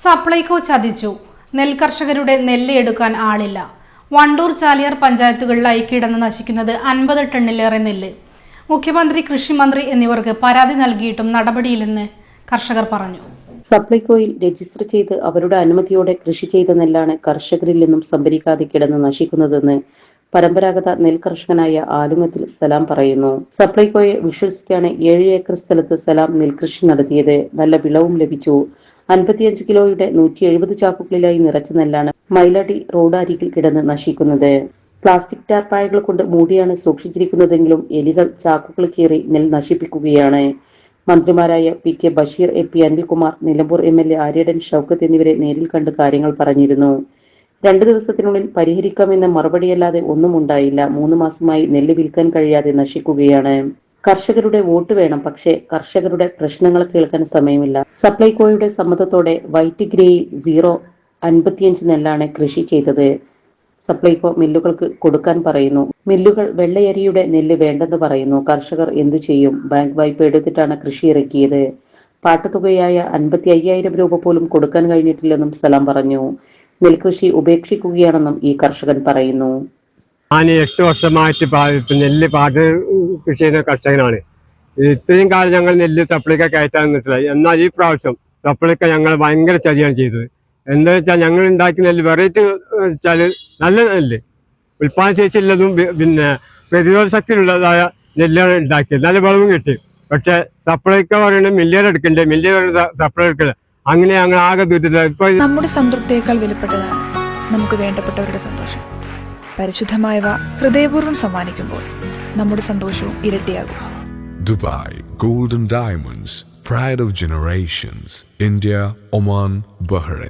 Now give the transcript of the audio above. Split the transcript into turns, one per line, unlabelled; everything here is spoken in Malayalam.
സപ്ലൈകോ ചതിച്ചു. നെൽകർഷകരുടെ നെല്ല് എടുക്കാൻ ആളില്ല. വണ്ടൂർ, ചാലിയാർ പഞ്ചായത്തുകളിലായി കിടന്ന് നശിക്കുന്നത് 50 ടണ്ണിലേറെ നെല്ല്. മുഖ്യമന്ത്രി, കൃഷിമന്ത്രി എന്നിവർക്ക് പരാതി നൽകിയിട്ടും നടപടിയില്ലെന്ന് കർഷകർ പറഞ്ഞു.
സപ്ലൈകോയിൽ രജിസ്റ്റർ ചെയ്ത് അവരുടെ അനുമതിയോടെ കൃഷി ചെയ്ത നെല്ലാണ് കർഷകരിൽ നിന്നും സംഭരിക്കാതെ കിടന്ന് നശിക്കുന്നതെന്ന് പരമ്പരാഗത നെൽകർഷകനായ ആലുങ്ങത്തിൽ സലാം പറയുന്നു. സപ്ലൈകോയെ വിശ്വസിച്ചാണ് 7 ഏക്കർ സ്ഥലത്ത് സലാം നെൽകൃഷി നടത്തിയത്. നല്ല വിളവും ലഭിച്ചു. 55 കിലോയുടെ 170 ചാക്കുകളിലായി നിറച്ച നെല്ലാണ് മൈലാടി റോഡ് അരികിൽ കിടന്ന് നശിക്കുന്നത്. പ്ലാസ്റ്റിക് ടാർപ്പായകൾ കൊണ്ട് മൂടിയാണ് സൂക്ഷിച്ചിരിക്കുന്നതെങ്കിലും എലികൾ ചാക്കുകൾ കീറി നെൽ നശിപ്പിക്കുകയാണ്. മന്ത്രിമാരായ പി.കെ. ബഷീർ, എ.പി. അനിൽകുമാർ, നിലമ്പൂർ എം.എൽ.എ. ആര്യടൻ ഷൗക്കത്ത് എന്നിവരെ നേരിൽ കണ്ട് കാര്യങ്ങൾ പറഞ്ഞിരുന്നു. 2 ദിവസത്തിനുള്ളിൽ പരിഹരിക്കാമെന്ന മറുപടിയല്ലാതെ ഒന്നും ഉണ്ടായില്ല. 3 മാസമായി നെല്ല് വിൽക്കാൻ കഴിയാതെ നശിക്കുകയാണ്. കർഷകരുടെ വോട്ട് വേണം, പക്ഷേ കർഷകരുടെ പ്രശ്നങ്ങൾ കേൾക്കാൻ സമയമില്ല. സപ്ലൈകോയുടെ സമ്മതത്തോടെ വൈറ്റ് ഗ്രേയിൽ 055 നെല്ലാണ് കൃഷി ചെയ്തത്. സപ്ലൈകോ മില്ലുകൾക്ക് കൊടുക്കാൻ പറയുന്നു. മില്ലുകൾ വെള്ളയരിയുടെ നെല്ല് വേണ്ടെന്ന് പറയുന്നു. കർഷകർ എന്തു ചെയ്യും? ബാങ്ക് വായ്പ എടുത്തിട്ടാണ് കൃഷി ഇറക്കിയത്. പാട്ടുതുകയായ 55,000 രൂപ പോലും കൊടുക്കാൻ കഴിഞ്ഞിട്ടില്ലെന്നും സലാം പറഞ്ഞു. നെൽകൃഷി ഉപേക്ഷിക്കുകയാണെന്നും ഈ കർഷകൻ പറയുന്നു.
ഞാൻ 8 വർഷമായിട്ട് നെല്ല് കൃഷി ചെയ്യുന്ന കർഷകനാണ്. ഇത്രയും കാലം ഞങ്ങൾ നെല്ല് സപ്ലൈക്ക കയറ്റാൻ നിന്നിട്ടില്ല. എന്നാൽ ഈ പ്രാവശ്യം സപ്ലൈക്ക ഞങ്ങൾ ഭയങ്കര ചതിയാണ് ചെയ്തത്. എന്താ വെച്ചാൽ ഞങ്ങൾ ഉണ്ടാക്കിയ നെല്ല് വെറൈറ്റി വെച്ചാൽ നല്ല നെല്ല്, ഉൽപ്പാദന ശേഷിയുള്ളതും പിന്നെ പ്രതിരോധ ശക്തിയുള്ളതായ നെല്ലാണ് ഉണ്ടാക്കിയത്. നല്ല വിളവും കിട്ടി. പക്ഷെ സപ്ലൈക്ക പറയുന്നത് മില്ലിയർ എടുക്കണ്ടേ, മില്ലിയർ സപ്ലൈ എടുക്കണ്ടേ, അങ്ങനെ ഞങ്ങൾ ആകെ ദുരിതത്തിലായി.
നമ്മുടെ സംതൃപ്തിയേക്കാൾ വിലപ്പെട്ടതാണ് നമുക്ക് വേണ്ടപ്പെട്ടവരുടെ സന്തോഷം. പരിശുദ്ധമായവ ഹൃദയപൂർവ്വം സമ്മാനിക്കുമ്പോൾ നമ്മുടെ സന്തോഷവും ഇരട്ടിയാകും.
Dubai Golden Diamonds, Pride of Generations, India, Oman, Bahrain.